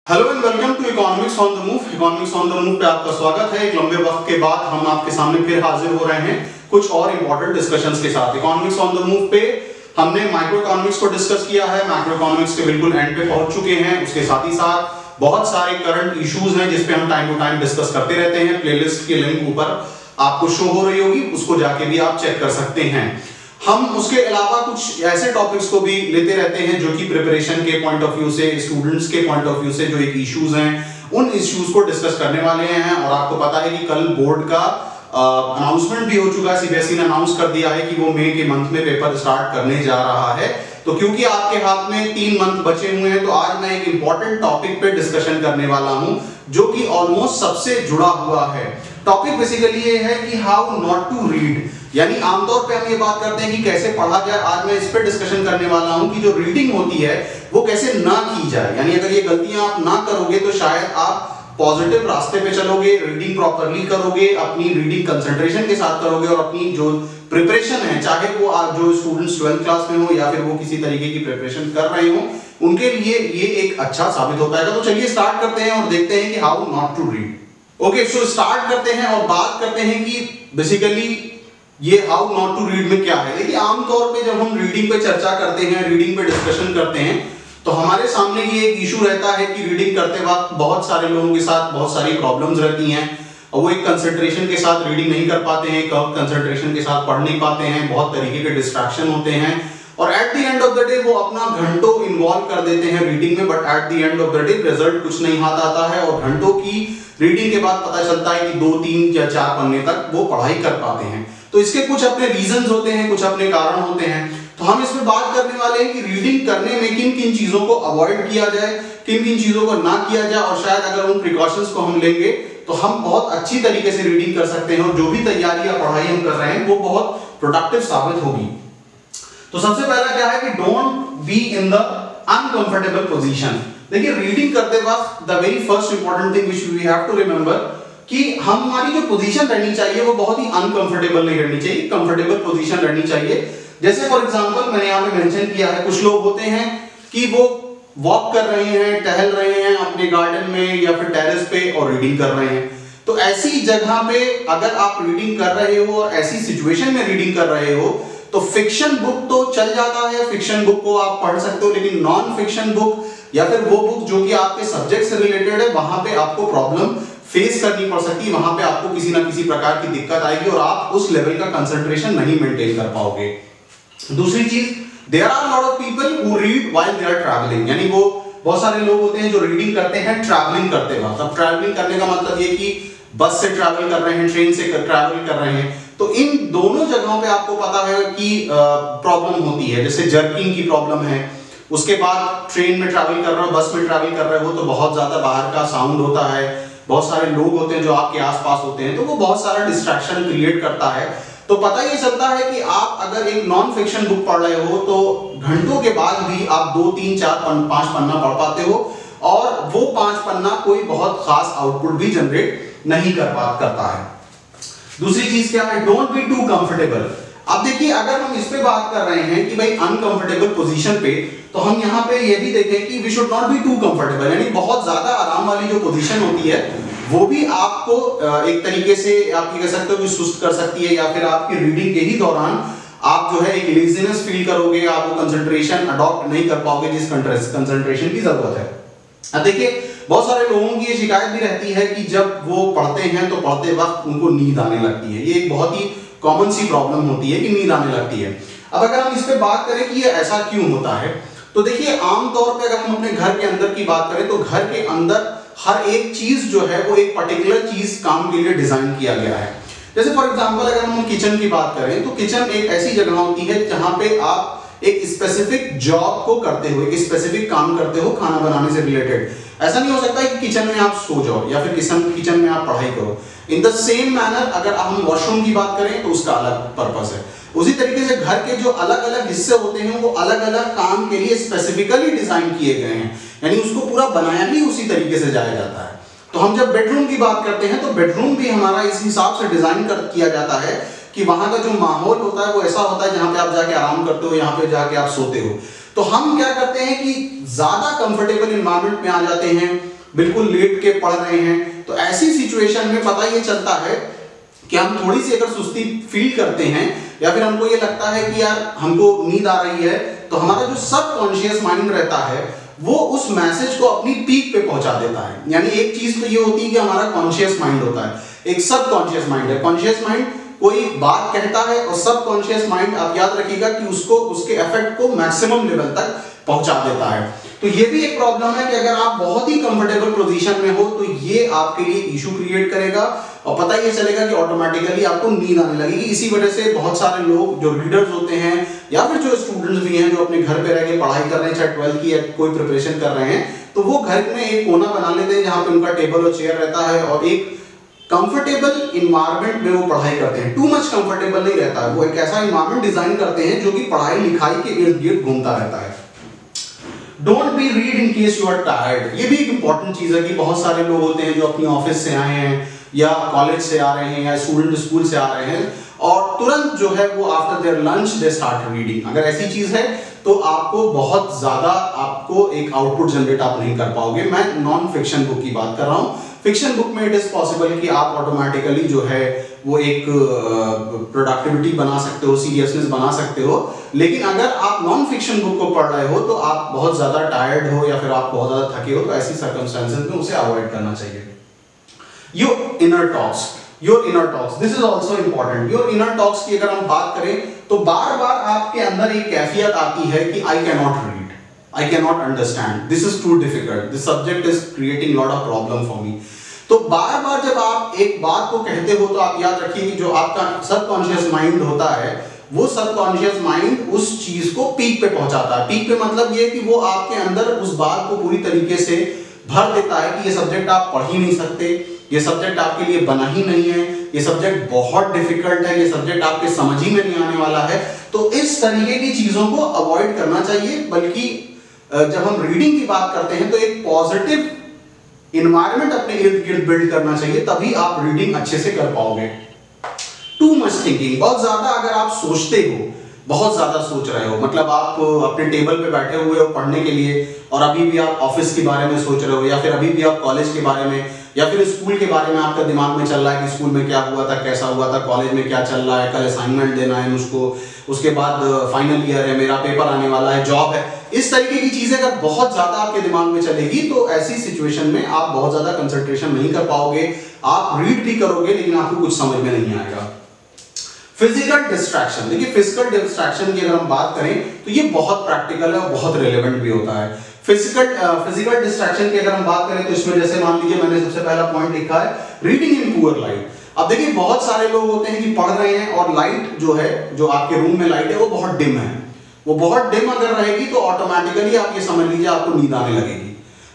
Hello and welcome to economics on the move. Economics on the move पे आपका स्वागत है। एक लंबे वक्त के बाद हम आपके सामने फिर हाजिर हो रहे हैं कुछ और इंपॉर्टेंट डिस्कशंस के साथ। इकोनॉमिक्स ऑन द मूव पे हमने माइक्रो इकोनॉमिक्स को डिस्कस किया है, मैक्रो इकोनॉमिक्स के बिल्कुल एंड पे पहुंच चुके हैं। उसके साथ ही साथ बहुत सारे करंट इश्यूज हैं जिस पे हम टाइम टू टाइम डिस्कस करते रहते हैं। प्लेलिस्ट की लिंक ऊपर आपको शो हो रही होगी, उसको जाके भी आप चेक कर सकते हैं। हम उसके अलावा कुछ ऐसे टॉपिक्स को भी लेते रहते हैं जो कि प्रिपरेशन के पॉइंट ऑफ व्यू से, स्टूडेंट्स के पॉइंट ऑफ व्यू से जो एक इश्यूज हैं उन इश्यूज को डिस्कस करने वाले हैं। और आपको पता है कि कल बोर्ड का अनाउंसमेंट भी हो चुका है। सीबीएसई ने अनाउंस कर दिया है कि वो मई के मंथ में पेपर स्टार्ट करने जा रहा है। तो क्योंकि आपके हाथ में 3 मंथ बचे हुए हैं तो आज मैं एक इंपॉर्टेंट टॉपिक पे डिस्कशन करने वाला हूं जो कि ऑलमोस्ट सबसे जुड़ा हुआ है। टॉपिक बेसिकली ये है कि हाउ नॉट टू रीड, यानी आमतौर पे हम ये बात करते हैं कि कैसे पढ़ा जाए। आज मैं इस पे डिस्कशन करने वाला हूं कि जो रीडिंग होती है वो कैसे ना की जाए। यानी अगर ये गलतियां आप ना करोगे तो शायद आप पॉजिटिव रास्ते पे चलोगे, रीडिंग प्रॉपर्ली करोगे, अपनी रीडिंग कंसंट्रेशन के साथ करोगे और अपनी जो प्रिपरेशन है, चाहे वो आप जो स्टूडेंट्स 12th क्लास में हो या फिर वो किसी तरीके की प्रिपरेशन कर रहे हो, उनके लिए ये एक अच्छा साबित हो पाएगा। तो चलिए स्टार्ट करते हैं और देखते हैं कि how not to read. Okay, so start करते हैं और बात करते हैं कि बेसिकली ये हाउ नॉट टू रीड में क्या है। देखिए आमतौर पे जब हम रीडिंग पे चर्चा करते हैं, रीडिंग पे डिस्कशन करते हैं, तो हमारे सामने ये एक इशू रहता है कि रीडिंग करते वक्त बहुत सारे लोगों के साथ बहुत सारी प्रॉब्लम्स रहती हैं और वो एक कंसंट्रेशन के साथ रीडिंग नहीं कर पाते हैं, कंसंट्रेशन के साथ पढ़ नहीं पाते हैं, बहुत तरीके के डिस्ट्रैक्शन होते हैं और at the end of the day वो अपना घंटों इन्वॉल्व कर देते हैं रीडिंग में, but at the end of the day result कुछ नहीं हाथ आता है और घंटों की रीडिंग के बाद पता चलता है कि 2, 3 या 4 पन्ने तक वो पढ़ाई कर पाते हैं। तो इसके कुछ अपने रीजंस होते हैं, कुछ अपने कारण होते हैं। तो हम इसमें बात करने वाले हैं कि रीडिंग करने में किन किन चीजों को अवॉइड किया जाए, किन किन चीजों को ना किया जाए और शायद अगर उन प्रिकॉशंस को हम लेंगे तो हम बहुत अच्छी तरीके से रीडिंग कर सकते हैं और जो भी तैयारी या पढ़ाई हम कर रहे हैं वो बहुत प्रोडक्टिव साबित होगी। तो सबसे पहला क्या है कि don't be in the uncomfortable position. देखिए रीडिंग करते वक्त the very first important thing which we have to remember कि हमारी जो पोजीशन रहनी चाहिए वो बहुत ही अनकंफर्टेबल नहीं रहनी चाहिए, कंफर्टेबल पोजीशन रहनी चाहिए। जैसे फॉर एग्जांपल मैंने यहाँ पे मेंशन किया है, कुछ लोग होते हैं कि वो वॉक कर रहे हैं, टहल रहे हैं अपने गार्डन में या फिर टेरेस पे और रीडिंग कर रहे हैं। तो ऐसी जगह पे अगर आप रीडिंग कर रहे हो और ऐसी सिचुएशन में रीडिंग कर रहे हो तो फिक्शन बुक तो चल जाता है, फिक्शन बुक को आप पढ़ सकते हो, लेकिन नॉन फिक्शन बुक या फिर वो बुक जो कि आपके सब्जेक्ट से रिलेटेड है वहां पे आपको प्रॉब्लम फेस करनी पड़ सकती है, वहां पे आपको किसी ना किसी प्रकार की दिक्कत आएगी और आप उस लेवल का कंसंट्रेशन नहीं मेंटेन कर पाओगे। दूसरी चीज, there are lot of people who read while they are travelling, यानी वो बहुत सारे लोग होते हैं जो रीडिंग करते हैं ट्रैवलिंग करते वक्त। अब ट्रैवलिंग करने का मतलब ये कि बस से ट्रैवल कर रहे हैं, ट्रेन से ट्रैवल कर रहे हैं, तो इन दोनों जगहों पे आपको पता है कि प्रॉब्लम होती है। जैसे जर्किंग की प्रॉब्लम है, उसके बाद ट्रेन में ट्रैवल कर रहे हो, बस में ट्रैवल कर रहे हो तो बहुत ज्यादा बाहर का साउंड होता है, बहुत सारे लोग होते हैं जो आपके आसपास होते हैं, तो वो बहुत सारा डिस्ट्रैक्शन क्रिएट करता है। तो पता ये चलता है कि आप अगर एक नॉन फिक्शन बुक पढ़ रहे हो तो घंटों के बाद भी आप 2, 3, 4, 5 पन्ना पढ़ पाते हो और वो 5 पन्ना कोई बहुत खास आउटपुट भी जनरेट नहीं करता है। दूसरी चीज क्या है, डोंट बी टू कंफर्टेबल। अब देखिए अगर हम इस पे बात कर रहे हैं कि भाई अनकंफर्टेबल पोजीशन पे, तो हम यहाँ पे ये भी देखें कि we should not be too comfortable, यानी बहुत ज्यादा आराम वाली जो पोजीशन होती है वो भी आपको एक तरीके से आप ये कह सकते हो कि सुस्त कर सकती है, या फिर आपकी रीडिंग के ही दौरान आप जो है एक लेजीनेस फील करोगे, आप वो कंसंट्रेशन अडॉप्ट नहीं कर पाओगे जिस कंसंट्रेशन की जरूरत है। अब देखिए बहुत सारे लोगों की ये शिकायत भी रहती है कि जब वो पढ़ते हैं तो पढ़ते वक्त उनको नींद आने लगती है। ये एक बहुत ही कॉमन सी प्रॉब्लम होती है कि नींद आने लगती है। अब अगर हम इस पे बात करें कि ये ऐसा क्यों होता है, तो देखिए आमतौर पे अगर हम अपने घर के अंदर की बात करें तो घर के अंदर हर एक चीज जो है वो एक पर्टिकुलर चीज काम के लिए डिजाइन किया गया है। जैसे फॉर एग्जांपल अगर हम किचन की बात करें तो किचन एक ऐसी जगह होती है जहां पे आप एक स्पेसिफिक जॉब को करते हो, एक स्पेसिफिक काम करते हो खाना बनाने से रिलेटेड। ऐसा नहीं हो सकता है कि किचन में आप सो जाओ या फिर किचन में आप पढ़ाई करो। इन द सेम मैनर अगर हम वॉशरूम की बात करें तो उसका अलग पर्पस है। उसी तरीके से घर के जो अलग अलग हिस्से होते हैं वो अलग अलग काम के लिए स्पेसिफिकली डिजाइन किए गए हैं, यानी उसको पूरा बनाया ही उसी तरीके से जाया जाता है। तो हम जब बेडरूम की बात करते हैं तो बेडरूम भी हमारा इस हिसाब से डिजाइन किया जाता है कि वहां का जो माहौल होता है वो ऐसा होता है जहां पे आप जाके आराम करते हो, यहाँ पे जाके आप सोते हो। तो हम क्या करते हैं कि ज्यादा कंफर्टेबल एनवायरनमेंट में आ जाते हैं, बिल्कुल लेट के पढ़ रहे हैं। तो ऐसी सिचुएशन में पता ये चलता है कि हम थोड़ी सी अगर सुस्ती फील करते हैं या फिर हमको ये लगता है कि यार हमको नींद आ रही है, तो हमारा जो सबकॉन्शियस माइंड रहता है वो उस मैसेज को अपनी पीक पे पहुंचा देता है। यानी एक चीज तो ये होती है कि हमारा कॉन्शियस माइंड होता है, एक सबकॉन्शियस माइंड है। कॉन्शियस माइंड कोई बात कहता है और सबकॉन्शियस माइंड आप याद रखिएगा कि उसको उसके इफेक्ट को मैक्सिमम लेवल तक पहुंचा देता है। तो ये भी एक प्रॉब्लम है कि अगर आप बहुत ही कंफर्टेबल पोजीशन में हो तो ये आपके लिए इशू क्रिएट करेगा और पता ये चलेगा कि ऑटोमेटिकली आपको नींद आने लगेगी। इसी वजह से बहुत सारे लोग जो रीडर्स होते हैं या फिर जो स्टूडेंट्स भी हैं जो अपने घर पे रह के पढ़ाई कर रहे हैं, चाहे 12th की या कोई प्रिपरेशन कर रहे हैं, तो वो घर में एक कोना बना लेते हैं जहां पे उनका टेबल और चेयर रहता है और एक कंफर्टेबल इन्वायरमेंट में वो पढ़ाई करते हैं। टू मच कंफर्टेबल नहीं रहता है, वो एक ऐसा इन्वायरमेंट डिजाइन करते हैं जो कि पढ़ाई लिखाई के इर्द गिर्द घूमता रहता है। Don't be read in case you are tired. ये भी एक इंपॉर्टेंट चीज है कि बहुत सारे लोग होते हैं जो अपनी ऑफिस से आए हैं या कॉलेज से आ रहे हैं या स्टूडेंट स्कूल से आ रहे हैं और तुरंत जो है वो after their lunch they start reading. अगर ऐसी चीज है तो आपको बहुत ज्यादा आपको एक आउटपुट जनरेट आप नहीं कर पाओगे। मैं नॉन फिक्शन बुक की बात कर रहा हूँ। फिक्शन बुक में इट इज पॉसिबल कि आप ऑटोमेटिकली जो है वो एक प्रोडक्टिविटी बना सकते हो, सीरियसनेस बना सकते हो, लेकिन अगर आप नॉन फिक्शन बुक को पढ़ रहे हो तो आप बहुत ज्यादा टायर्ड हो या फिर आप बहुत ज्यादा थके हो, तो ऐसी सर्कमस्टेंसेस में उसे अवॉइड करना चाहिए। Your inner talks, this is also important. Your inner talks की अगर हम बात करें तो बार बार आपके अंदर एक कैफियत आती है कि I can not read, I cannot understand, this is too difficult, this subject is creating lot of problem for me। तो बार बार जब आप एक बात को कहते हो तो आप याद रखिए कि जो आपका सबकॉन्शियस माइंड होता है वो सबकॉन्शियस माइंड उस चीज को पीक पे पहुंचाता है। पीक पे मतलब ये कि वो आपके अंदर उस बात को पूरी तरीके से भर देता है कि ये सब्जेक्ट आप पढ़ ही नहीं सकते, ये सब्जेक्ट आपके लिए बना ही नहीं है, ये सब्जेक्ट बहुत डिफिकल्ट है, ये सब्जेक्ट आपके समझ ही में नहीं आने वाला है। तो इस तरीके की चीजों को अवॉइड करना चाहिए, बल्कि जब हम रीडिंग की बात करते हैं तो एक पॉजिटिव इन्वायरमेंट अपने इर्द गिर्द बिल्ड करना चाहिए, तभी आप रीडिंग अच्छे से कर पाओगे। टू मच थिंकिंग, बहुत ज्यादा अगर आप सोचते हो, बहुत ज्यादा सोच रहे हो, मतलब आप अपने टेबल पे बैठे हुए हो पढ़ने के लिए और अभी भी आप ऑफिस के बारे में सोच रहे हो या फिर अभी भी आप कॉलेज के बारे में या फिर स्कूल के बारे में आपका दिमाग में चल रहा है कि स्कूल में क्या हुआ था, कैसा हुआ था, कॉलेज में क्या चल रहा है, कल असाइनमेंट देना है मुझको, उसके बाद फाइनल ईयर है, मेरा पेपर आने वाला है, जॉब है। इस तरीके की चीजें अगर बहुत ज्यादा आपके दिमाग में चलेगी तो ऐसी सिचुएशन में आप बहुत ज्यादा कंसंट्रेशन नहीं कर पाओगे। आप रीड भी करोगे लेकिन आपको कुछ समझ में नहीं आएगा। फिजिकल डिस्ट्रैक्शन, देखिए फिजिकल डिस्ट्रैक्शन की अगर हम बात करें तो ये बहुत प्रैक्टिकल है और बहुत रिलेवेंट भी होता है। फिजिकल डिस्ट्रैक्शन की अगर हम बात करें तो इसमें जैसे मान लीजिए मैंने सबसे पहला पॉइंट लिखा है रीडिंग इन पुअर लाइट। अब देखिए बहुत सारे लोग होते हैं कि पढ़ रहे हैं और लाइट जो है, जो आपके रूम में लाइट है वो बहुत डिम है, वो बहुत डिम अगर रहेगी तो ऑटोमेटिकली आप ये समझ लीजिए आपको नींद आने लगेगी।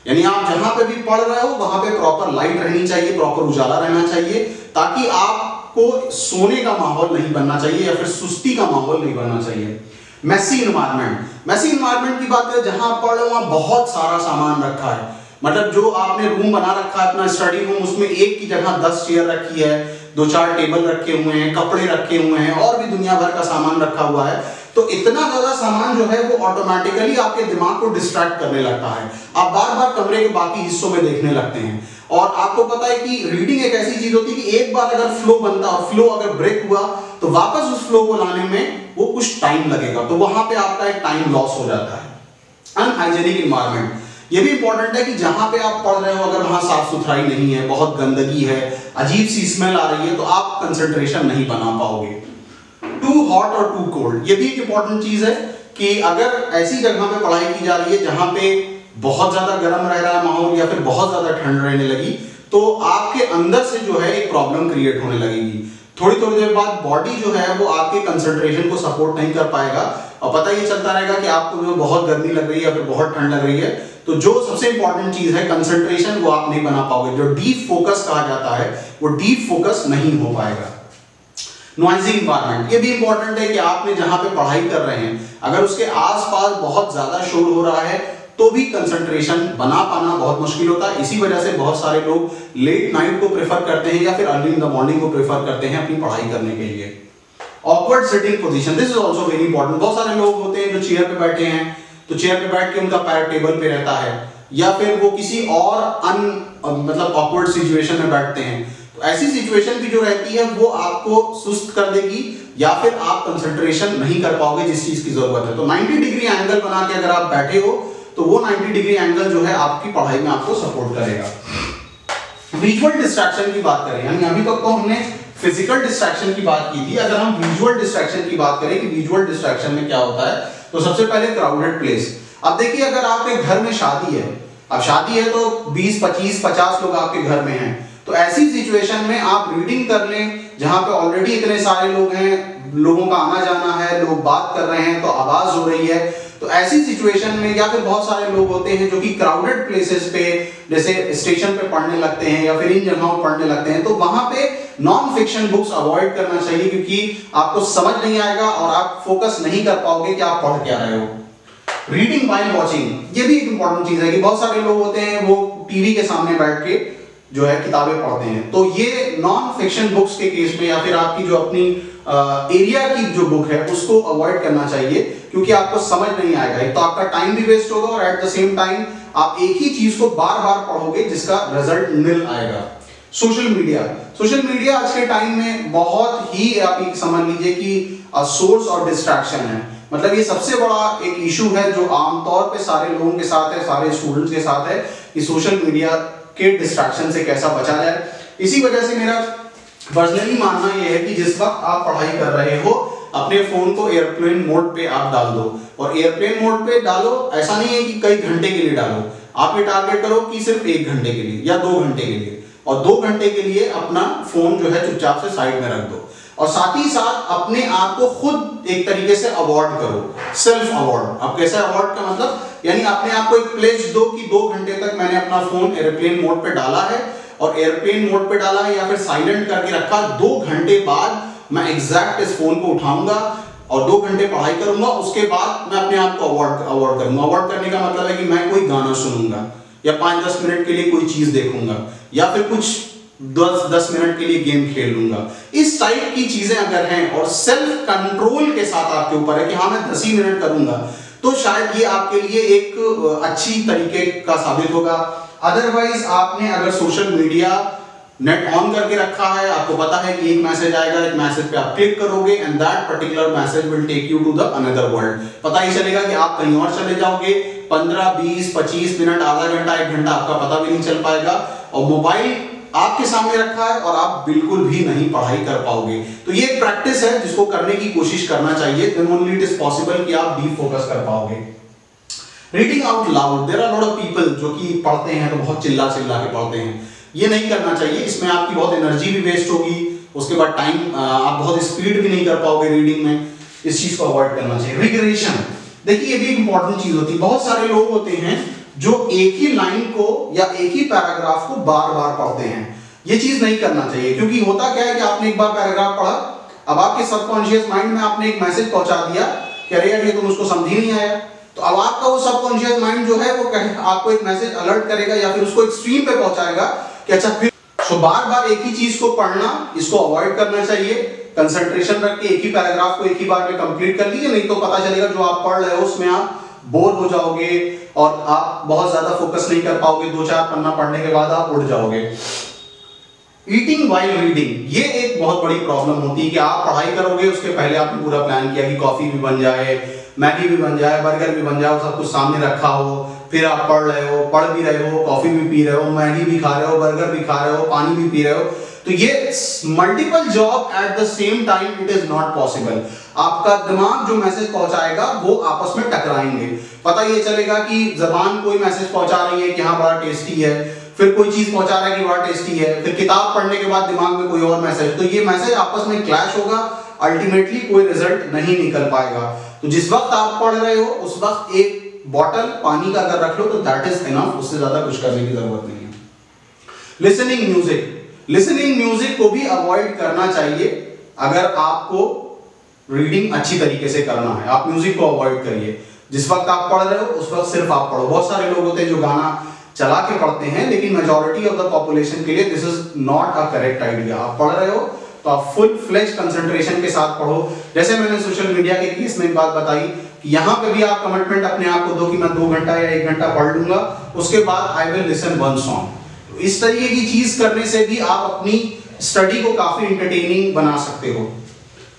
यानी आप जहां पे भी पढ़ रहे हो वहां पे प्रॉपर लाइट रहनी चाहिए, प्रॉपर उजाला रहना चाहिए, ताकि आपको सोने का माहौल नहीं बनना चाहिए या फिर सुस्ती का माहौल नहीं बनना चाहिए। मेसी इन्वायरमेंट की बात करें, जहां आप पढ़ रहे हो वहां बहुत सारा सामान रखा है, मतलब जो आपने रूम बना रखा है अपना स्टडी रूम, उसमें एक की जगह 10 चेयर रखी है, 2-4 टेबल रखे हुए हैं, कपड़े रखे हुए हैं और भी दुनिया भर का सामान रखा हुआ है। तो इतना ज्यादा सामान जो है वो ऑटोमेटिकली आपके दिमाग को डिस्ट्रैक्ट करने लगता है। आप बार बार कमरे के बाकी हिस्सों में देखने लगते हैं और आपको पता है कि रीडिंग एक ऐसी चीज होती है कि एक बार अगर फ्लो बनता और फ्लो अगर ब्रेक हुआ तो वापस उस फ्लो को लाने में वो कुछ टाइम लगेगा, तो वहां पे आपका एक टाइम लॉस हो जाता है। अनहाइजेनिक इन्वायरमेंट, ये भी इंपॉर्टेंट है कि जहां पे आप पढ़ रहे हो अगर वहां साफ सुथराई नहीं है, बहुत गंदगी है, अजीब सी स्मेल आ रही है, तो आप कंसंट्रेशन नहीं बना पाओगे। टू हॉट और टू कोल्ड, ये भी एक इंपॉर्टेंट चीज है कि अगर ऐसी जगह पे पढ़ाई की जा रही है जहां पे बहुत ज्यादा गर्म रह रहा है माहौल या फिर बहुत ज्यादा ठंड रहने लगी, तो आपके अंदर से जो है एक प्रॉब्लम क्रिएट होने लगेगी। थोड़ी देर बाद बॉडी जो है वो आपके कंसंट्रेशन को सपोर्ट नहीं कर पाएगा और पता ये चलता रहेगा कि आपको जो बहुत गर्मी लग रही है या फिर बहुत ठंड लग रही है। तो जो सबसे इंपॉर्टेंट चीज है कंसंट्रेशन, वो आप नहीं बना पाओगे। जो डीप फोकस कहा जाता है वो डीप फोकस नहीं हो पाएगा। नॉइजी इन्वायरमेंट, ये भी इंपॉर्टेंट है कि आपने जहां पे पढ़ाई कर रहे हैं अगर उसके आसपास बहुत ज्यादा शोर हो रहा है तो भी कंसंट्रेशन बना पाना बहुत मुश्किल होता है। इसी वजह से बहुत सारे लोग लेट नाइट को प्रेफर करते हैं या फिर अर्ली इन द मॉर्निंग को प्रेफर करते हैं अपनी पढ़ाई करने के लिए। Awkward sitting position, this is also very important. बहुत सारे लोग होते हैं जो चेयर पे बैठे हैं तो चेयर पे बैठ के उनका पैर टेबल पे रहता है, या फिर वो किसी और मतलब ऑकवर्ड सिचुएशन में बैठते हैं, तो ऐसी सिचुएशन भी जो रहती है वो आपको सुस्त कर देगी या फिर आप कंसंट्रेशन नहीं कर पाओगे जिस चीज की जरूरत है। तो 90 डिग्री एंगल बना के अगर आप बैठे हो तो वो 90 डिग्री एंगल जो है आपकी पढ़ाई में आपको सपोर्ट करेगा। विजुअल डिस्ट्रैक्शन की बात करें, यानी अभी तक तो हमने फिजिकल डिस्ट्रैक्शन की बात की थी, अगर हम विजुअल डिस्ट्रैक्शन की बात करें कि विजुअल डिस्ट्रैक्शन में क्या होता है, तो सबसे पहले क्राउडेड प्लेस। अब देखिए अगर आपके घर में शादी है, अब शादी है तो 20, 25, 50 लोग आपके घर में हैं, तो ऐसी सिचुएशन में आप रीडिंग कर लें जहां पे ऑलरेडी इतने सारे लोग हैं, लोगों का आना जाना है, लोग बात कर रहे हैं तो आवाज हो रही है, तो ऐसी सिचुएशन में, या फिर बहुत सारे लोग होते हैं जो कि क्राउडेड प्लेसेस पे जैसे स्टेशन पे पढ़ने लगते हैं या फिर इन जगहों पर पढ़ने लगते हैं, तो वहां पे नॉन फिक्शन बुक्स अवॉइड करना चाहिए, क्योंकि आपको समझ नहीं आएगा और आप फोकस नहीं कर पाओगे कि आप पढ़ क्या रहे हो। रीडिंग व्हाइल वॉचिंग, ये भी एक इंपॉर्टेंट चीज है कि बहुत सारे लोग होते हैं वो टीवी के सामने बैठ के जो है किताबें पढ़ते हैं, तो ये नॉन फिक्शन बुक्स के केस में या फिर आपकी जो अपनी एरिया की जो बुक है उसको अवॉइड करना चाहिए, क्योंकि आपको समझ नहीं आएगा, एक तो आपका टाइम भी वेस्ट होगा और एट द सेम टाइम आप एक ही चीज को बार बार पढ़ोगे जिसका रिजल्ट निल आएगा। सोशल मीडिया, सोशल मीडिया आज के टाइम में बहुत ही आप समझ लीजिए कि सोर्स और डिस्ट्रैक्शन है, मतलब ये सबसे बड़ा एक इशू है जो आमतौर पे सारे लोगों के साथ है, सारे स्टूडेंट्स के साथ है कि सोशल मीडिया के डिस्ट्रैक्शन से कैसा बचा जाए। इसी वजह से मेरा पर्सनली मानना यह है कि जिस वक्त आप पढ़ाई कर रहे हो अपने फोन को एयरप्लेन मोड पे आप डाल दो, और एयरप्लेन मोड पे डालो, ऐसा नहीं है कि कई घंटे के लिए डालो, आप ये टारगेट करो कि सिर्फ 1 घंटे के लिए या 2 घंटे के लिए, और 2 घंटे के लिए अपना फोन जो है चुपचाप से साइड में रख दो, और साथ ही साथ अपने आप को खुद एक तरीके से अवॉर्ड करो, सेल्फ अवॉर्ड। अब कैसे अवॉर्ड का मतलब, यानी अपने आप को एक प्लेज दो कि 2 घंटे तक मैंने अपना फोन एयरप्लेन मोड पे डाला है, और एयरप्लेन मोड पे डाला है या फिर साइलेंट करके रखा, 2 घंटे बाद मैं एग्जैक्ट इस फोन को उठाऊंगा और 2 घंटे पढ़ाई करूंगा, उसके बाद मैं अपने आप को अवॉर्ड करूंगा। अवॉर्ड करने का मतलब है कि मैं कोई गाना सुनूंगा या 5-10 मिनट के लिए कोई चीज देखूंगा या फिर कुछ 10 मिनट के लिए गेम खेल लूंगा। इस टाइप की चीजें अगर हैं और सेल्फ कंट्रोल के साथ आपके ऊपर है कि हाँ मैं 10 ही मिनट करूंगा, तो शायद ये आपके लिए एक अच्छी तरीके का साबित होगा। अदरवाइज आपने अगर सोशल मीडिया नेट ऑन करके रखा है, आपको पता है कि एक मैसेज आएगा, एक मैसेज पे आप क्लिक करोगे and that particular message will take you to the another world, पता ही चलेगा कि आप कहीं और चले जाओगे, 15, 20, 25 मिनट, आधा घंटा, 1 घंटा आपका पता भी नहीं चल पाएगा, और मोबाइल आपके सामने रखा है और आप बिल्कुल भी नहीं पढ़ाई कर पाओगे। तो ये एक प्रैक्टिस है जिसको करने की कोशिश करना चाहिए, then only it is possible कि आप डीप फोकस कर पाओगे। Reading out loud, there are lot of people जो कि पढ़ते हैं तो बहुत चिल्ला चिल्ला के पढ़ते हैं, ये नहीं करना चाहिए, इसमें आपकी बहुत एनर्जी भी वेस्ट होगी, उसके बाद टाइम आप बहुत स्पीड भी नहीं कर पाओगे रीडिंग में, इस चीज को अवॉइड करना चाहिए। रिग्रेशन, देखिए ये भी एक इंपॉर्टेंट चीज होती है, बहुत सारे लोग होते हैं जो एक ही लाइन को या एक ही पैराग्राफ को बार बार पढ़ते हैं, ये चीज नहीं करना चाहिए, क्योंकि होता क्या है कि आपने एक बार पैराग्राफ पढ़ा, अब आपके सबकॉन्शियस माइंड में आपने एक मैसेज पहुंचा दिया कि अरे यार ये तो मुझको समझ ही नहीं आया, तो अब आपका वो सबकॉन्शियस माइंड जो है वो आपको एक मैसेज अलर्ट करेगा या फिर उसको एक्सट्रीम पे पहुंचाएगा कि अच्छा फिर, तो बार बार एक ही चीज को पढ़ना, इसको अवॉइड करना चाहिए। कंसंट्रेशन रख के एक ही पैराग्राफ को एक ही बार में कंप्लीट कर लीजिए, नहीं तो पता चलेगा जो आप पढ़ रहे हो उसमें आप बोर हो जाओगे और आप बहुत ज्यादा फोकस नहीं कर पाओगे, 2-4 पन्ना पढ़ने के बाद आप उठ जाओगे। ईटिंग व्हाइल रीडिंग, ये एक बहुत बड़ी प्रॉब्लम होती है कि आप पढ़ाई करोगे, उसके पहले आपने पूरा प्लान किया कि कॉफी भी बन जाए, मैगी भी बन जाए, बर्गर भी बन जाए, सब कुछ सामने रखा हो, फिर आप पढ़ रहे हो, पढ़ भी रहे हो, कॉफी भी पी रहे हो, मैगी भी खा रहे हो, बर्गर भी खा रहे हो, पानी भी पी रहे हो, तो ये multiple job at the same time it is not possible. आपका दिमाग जो मैसेज पहुंचाएगा वो आपस में टकराएंगे, पता ये चलेगा कि जबान कोई मैसेज पहुंचा रही है कि हाँ बड़ा टेस्टी है, फिर कोई चीज पहुंचा रहा है कि बड़ा टेस्टी है, फिर किताब पढ़ने के बाद दिमाग में कोई और मैसेज, तो ये मैसेज आपस में क्लैश होगा, अल्टीमेटली कोई रिजल्ट नहीं निकल पाएगा। तो जिस वक्त आप पढ़ रहे हो उस वक्त एक बॉटल पानी का अगर रख लो तो दैट इज इनफ, उससे ज्यादा कुछ करने की जरूरत नहीं है। लिसनिंग म्यूजिक, लिसनिंग म्यूजिक को भी अवॉइड करना चाहिए अगर आपको रीडिंग अच्छी तरीके से करना है, आप म्यूजिक को अवॉइड करिए। जिस वक्त आप पढ़ रहे हो उस वक्त सिर्फ आप पढ़ो। बहुत सारे लोग होते हैं जो गाना चला के पढ़ते हैं, लेकिन मेजॉरिटी ऑफ द पॉपुलेशन के लिए this is not a correct idea. आप पढ़ रहे हो तो आप फुल फ्लेज कंसंट्रेशन के साथ पढ़ो। जैसे मैंने सोशल मीडिया के केस में एक बात बताई यहाँ पे भी आप कमिटमेंट अपने आप को दो कि मैं 2 घंटा या 1 घंटा पढ़ लूंगा, उसके बाद I will listen one song. इस तरीके की चीज करने से भी आप अपनी स्टडी को काफी एंटरटेनिंग बना सकते हो।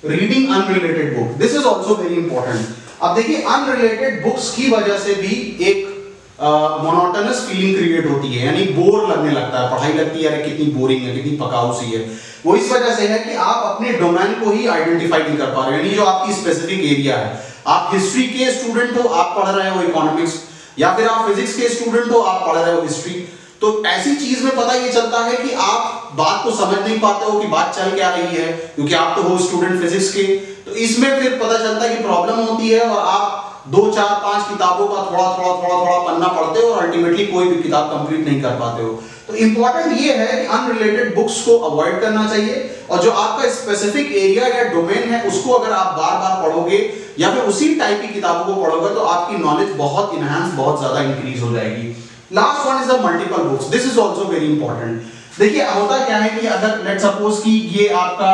Reading unrelated book, this is also very important. अब देखिए अनरिलेटेड बुक्स की वजह से भी एक मोनोटोनस फीलिंग क्रिएट होती है, यानी बोर लगने लगता है, पढ़ाई लगती है अरे कितनी बोरिंग है, कितनी पकाऊ सी है। वो इस वजह से है कि आप अपने डोमेन को ही आइडेंटिफाई नहीं कर पा रहे, यानी जो आपकी स्पेसिफिक एरिया है। आप हिस्ट्री के स्टूडेंट हो, आप पढ़ रहे हो इकोनॉमिक्स, या फिर आप फिजिक्स के स्टूडेंट हो, आप पढ़ रहे हो हिस्ट्री। तो ऐसी चीज में पता ये चलता है कि आप बात को समझ नहीं पाते हो कि बात चल क्या रही है, क्योंकि आप तो हो स्टूडेंट फिजिक्स के। तो इसमें फिर पता चलता है कि प्रॉब्लम होती है और आप 2, 4, 5 किताबों का थोड़ा पन्ना पढ़ते हो और अल्टीमेटली कोई भी किताब कंप्लीट नहीं कर पाते हो। तो इंपॉर्टेंट ये है कि अनरिलेटेड बुक्स को अवॉइड करना चाहिए, और जो आपका स्पेसिफिक एरिया या डोमेन है उसको अगर आप बार बार पढ़ोगे या फिर उसी टाइप की किताबों को पढ़ोगे तो आपकी नॉलेज बहुत इनहांस, बहुत ज्यादा इंक्रीज हो जाएगी। Last one is the multiple books, this is also very important. देखिए होता क्या है कि अगर लेट सपोज कि ये आपका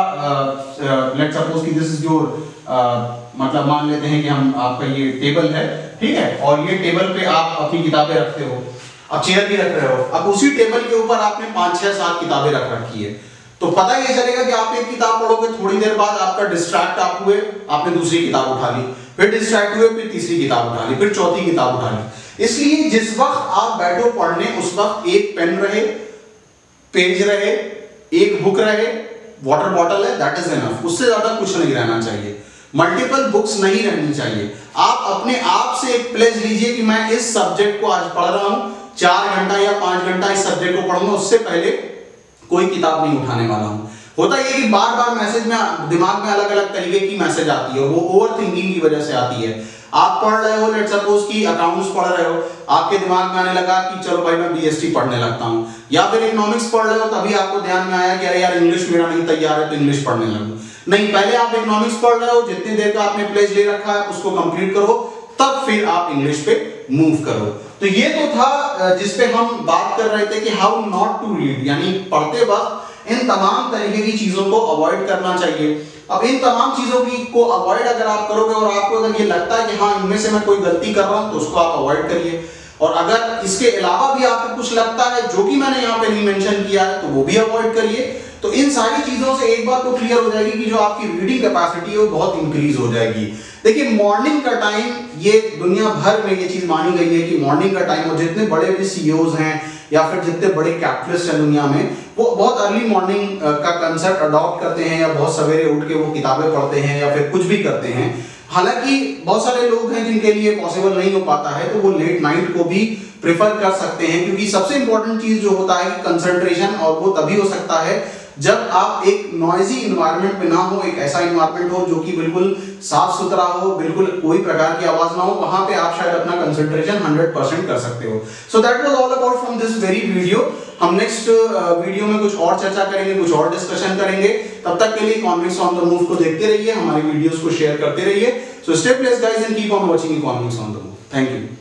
लेट सपोज कि दिस इज योर मतलब मान लेते हैं कि हम आपका ये टेबल है, ठीक है, और ये टेबल पे आप अपनी किताबें रखते हो, अब चेयर भी रख रहे हो। अब उसी टेबल के ऊपर आपने 5, 6, 7 किताबें रख रखी है, तो पता ये चलेगा कि आप एक किताब पढ़ोगे, थोड़ी देर बाद आपका डिस्ट्रैक्ट आप हुए, आपने दूसरी किताब उठा ली, फिर डिस्ट्रैक्ट हुए, फिर तीसरी किताब उठा ली, फिर चौथी किताब उठा ली। इसलिए जिस वक्त आप बैठो पढ़ने उस वक्त एक पेन रहे, पेज रहे, एक बुक रहे, वाटर बॉटल है, दैट इज इनफ, उससे ज्यादा कुछ नहीं रहना चाहिए। मल्टीपल बुक्स नहीं रहनी चाहिए। आप अपने आप से एक प्लेज लीजिए कि मैं इस सब्जेक्ट को आज पढ़ रहा हूं, 4 घंटा या 5 घंटा इस सब्जेक्ट को पढ़ूंगा, उससे पहले कोई किताब नहीं उठाने वाला हूं। होता ये कि बार बार मैसेज में दिमाग में अलग अलग तरीके की मैसेज आती है, वो ओवर थिंकिंग की वजह से आती है। आप पढ़ रहे हो, लेट सपोज कि अकाउंट्स पढ़ रहे हो, आपके दिमाग में आने लगा कि चलो भाई मैं बीएसटी पढ़ने लगता हूं, या फिर इकोनॉमिक्स पढ़ रहे हो, तभी आपको ध्यान में आया कि अरे यार इंग्लिश मेरा नहीं तैयार है तो इंग्लिश पढ़ने लगूं। नहीं, पहले आप इकोनॉमिक्स पढ़ रहे हो, जितनी देर का आपने प्लेज ले रखा है उसको कंप्लीट करो, तब फिर आप इंग्लिश पे मूव करो। तो ये तो था जिसपे हम बात कर रहे थे कि हाउ नॉट टू रीड, यानी पढ़ते वक्त इन तमाम तरीके की चीजों को अवॉइड करना चाहिए। अब इन तमाम चीजों की को अवॉइड अगर आप करोगे और आपको अगर ये लगता है कि हाँ इनमें से मैं कोई गलती कर रहा हूं, तो उसको आप अवॉइड करिए। और अगर इसके अलावा भी आपको कुछ लगता है जो कि मैंने यहाँ पे नहीं मेंशन किया है, तो वो भी अवॉइड करिए। तो इन सारी चीजों से एक बात तो क्लियर हो जाएगी कि जो आपकी रीडिंग कैपेसिटी है वो बहुत इंक्रीज हो जाएगी। देखिए मॉर्निंग का टाइम, ये दुनिया भर में ये चीज मानी गई है कि मॉर्निंग का टाइम, और जितने बड़े बड़े सीईओज हैं या फिर जितने बड़े कैपिटलिस्ट हैं दुनिया में, वो बहुत अर्ली मॉर्निंग का कंसेप्ट अडॉप्ट करते हैं, या बहुत सवेरे उठ के वो किताबें पढ़ते हैं या फिर कुछ भी करते हैं। हालांकि बहुत सारे लोग हैं जिनके लिए पॉसिबल नहीं हो पाता है, तो वो लेट नाइट को भी प्रेफर कर सकते हैं, क्योंकि सबसे इंपॉर्टेंट चीज जो होता है कि कंसंट्रेशन, और वो तभी हो सकता है जब आप एक नॉइजी इन्वायरमेंट में ना हो, एक ऐसा इन्वायरमेंट हो जो कि बिल्कुल साफ सुथरा हो, बिल्कुल कोई प्रकार की आवाज ना हो, वहां पे आप शायद अपना कंसंट्रेशन 100% कर सकते हो। So that was all about from this very video. हम नेक्स्ट वीडियो में कुछ और चर्चा करेंगे, कुछ और डिस्कशन करेंगे। तब तक के लिए इकोनॉमिक्स ऑन द मूव को देखते रहिए, हमारी वीडियोस को शेयर करते रहिए। So stay place guys and keep on watching economics on the move. Thank you.